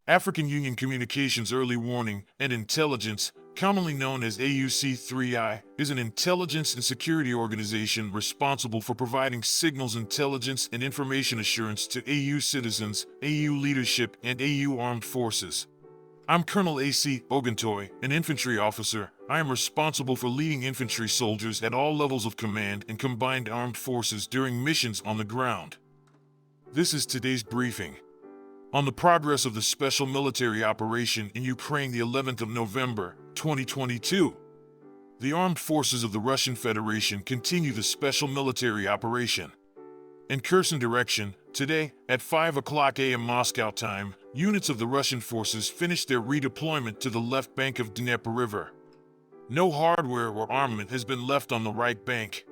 African Union Communications Early Warning and Intelligence, commonly known as AUC3I, is an intelligence and security organization responsible for providing signals intelligence and information assurance to AU citizens, AU leadership, and AU armed forces. I'm Colonel A.C. Oguntoye, an infantry officer. I am responsible for leading infantry soldiers at all levels of command and combined armed forces during missions on the ground. This is today's briefing. On the progress of the special military operation in Ukraine the 11th of November, 2022. The armed forces of the Russian Federation continue the special military operation. In Kherson direction, today, at 5 o'clock a.m. Moscow time, units of the Russian forces finished their redeployment to the left bank of Dnieper River. No hardware or armament has been left on the right bank.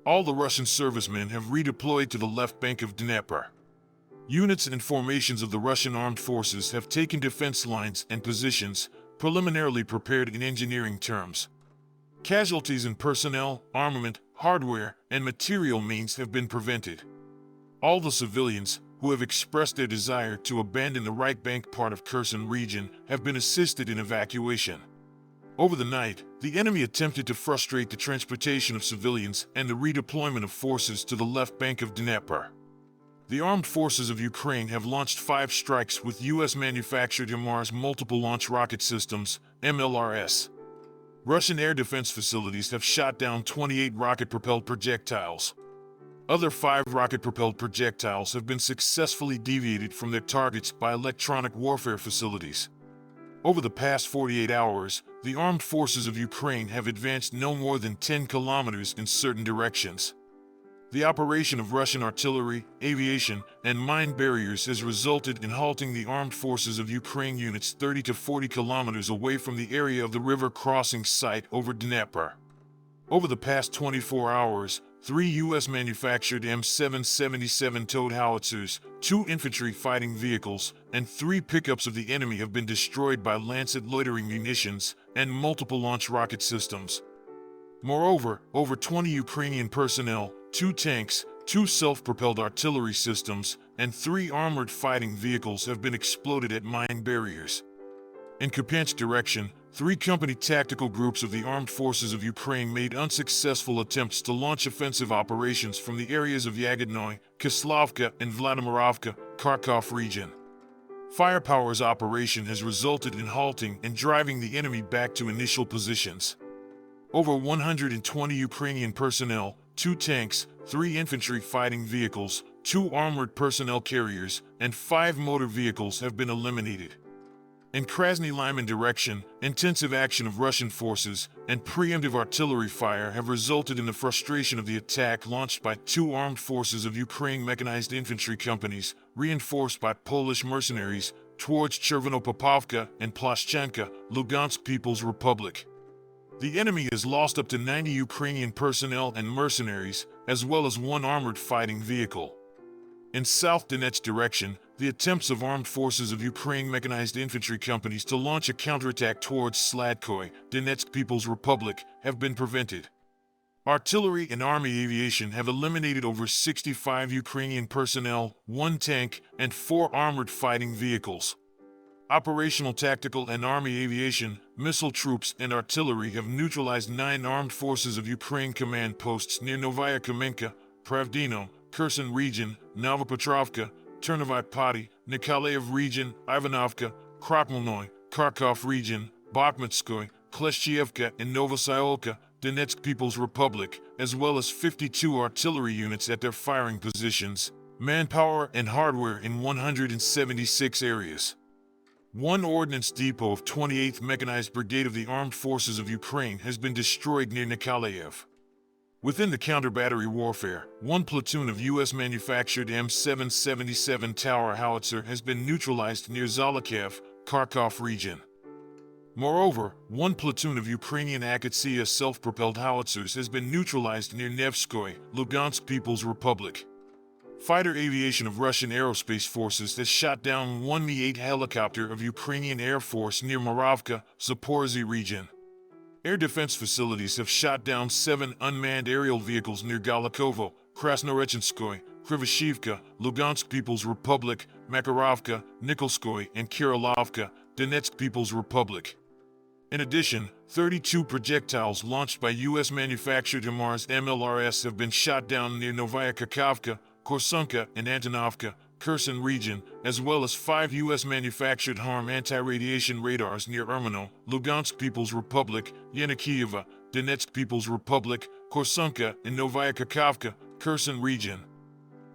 All the Russian servicemen have redeployed to the left bank of Dnieper. Units and formations of the Russian armed forces have taken defense lines and positions, preliminarily prepared in engineering terms. Casualties in personnel, armament, hardware, and material means have been prevented. All the civilians who have expressed their desire to abandon the right bank part of Kherson region have been assisted in evacuation. Over the night, the enemy attempted to frustrate the transportation of civilians and the redeployment of forces to the left bank of Dnieper. The armed forces of Ukraine have launched 5 strikes with U.S.-manufactured HIMARS multiple launch rocket systems, MLRS. Russian air defense facilities have shot down 28 rocket-propelled projectiles. Other 5 rocket-propelled projectiles have been successfully deviated from their targets by electronic warfare facilities. Over the past 48 hours, the armed forces of Ukraine have advanced no more than 10 kilometers in certain directions. The operation of Russian artillery, aviation, and mine barriers has resulted in halting the armed forces of Ukraine units 30 to 40 kilometers away from the area of the river crossing site over Dnieper. Over the past 24 hours, 3 U.S.-manufactured M777 towed howitzers, 2 infantry fighting vehicles, and 3 pickups of the enemy have been destroyed by Lancet loitering munitions and multiple launch rocket systems. Moreover, over 20 Ukrainian personnel, 2 tanks, 2 self-propelled artillery systems, and 3 armored fighting vehicles have been exploded at mine barriers. In Kupiansk direction, 3 company tactical groups of the armed forces of Ukraine made unsuccessful attempts to launch offensive operations from the areas of Yagodnoye, Kislavka, and Vladimirovka, Kharkov region. Firepower's operation has resulted in halting and driving the enemy back to initial positions. Over 120 Ukrainian personnel, 2 tanks, 3 infantry fighting vehicles, 2 armored personnel carriers, and 5 motor vehicles have been eliminated. In Krasny Lyman direction, intensive action of Russian forces and preemptive artillery fire have resulted in the frustration of the attack launched by 2 armed forces of Ukraine mechanized infantry companies, reinforced by Polish mercenaries, towards Chervonopopovka and Ploshchenka, Lugansk People's Republic. The enemy has lost up to 90 Ukrainian personnel and mercenaries, as well as 1 armored fighting vehicle. In South Donetsk direction, the attempts of armed forces of Ukraine mechanized infantry companies to launch a counterattack towards Sladkoy, Donetsk People's Republic, have been prevented. Artillery and army aviation have eliminated over 65 Ukrainian personnel, 1 tank, and 4 armored fighting vehicles. Operational tactical and army aviation, missile troops, and artillery have neutralized 9 armed forces of Ukraine command posts near Novaya Kamenka, Pravdino, Kherson region, Novopetrovka, Ternivy Poti, Nikolaev region, Ivanovka, Kropmelnoy, Kharkov region, Bakhmutskoy, Kleshchievka, and Novosayolka, Donetsk People's Republic, as well as 52 artillery units at their firing positions, manpower and hardware in 176 areas. 1 ordnance depot of 28th Mechanized Brigade of the Armed Forces of Ukraine has been destroyed near Nikolaev. Within the counter-battery warfare, 1 platoon of U.S.-manufactured M777 Tower howitzer has been neutralized near Zolokhiv, Kharkov region. Moreover, 1 platoon of Ukrainian Akatsia self-propelled howitzers has been neutralized near Nevskoy, Lugansk People's Republic. Fighter aviation of Russian aerospace forces has shot down 1 Mi-8 helicopter of Ukrainian Air Force near Moravka, Zaporizhzhia region. Air defense facilities have shot down 7 unmanned aerial vehicles near Galakovo, Krasnorechenskoy, Krivashivka, Lugansk People's Republic, Makarovka, Nikolskoye, and Kirillovka, Donetsk People's Republic. In addition, 32 projectiles launched by U.S.-manufactured HIMARS MLRS have been shot down near Novaya Kakhovka, Korsunka, and Antonovka, Kherson region, as well as 5 U.S.-manufactured HARM anti-radiation radars near Ermino, Lugansk People's Republic, Yenikiyeva, Donetsk People's Republic, Korsunka, and Novaya Kakhovka, Kherson region.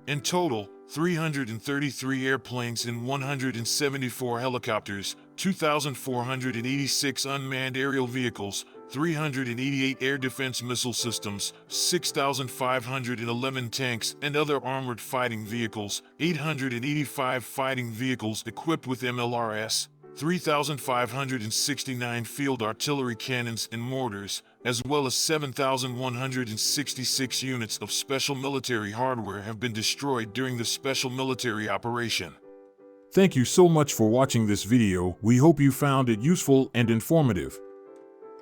In total, 333 airplanes and 174 helicopters, 2,486 unmanned aerial vehicles, 388 air defense missile systems, 6,511 tanks and other armored fighting vehicles, 885 fighting vehicles equipped with MLRS, 3,569 field artillery cannons and mortars, as well as 7,166 units of special military hardware have been destroyed during the special military operation. Thank you so much for watching this video. We hope you found it useful and informative.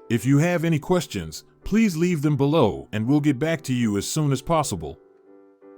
If you have any questions, please leave them below and we'll get back to you as soon as possible.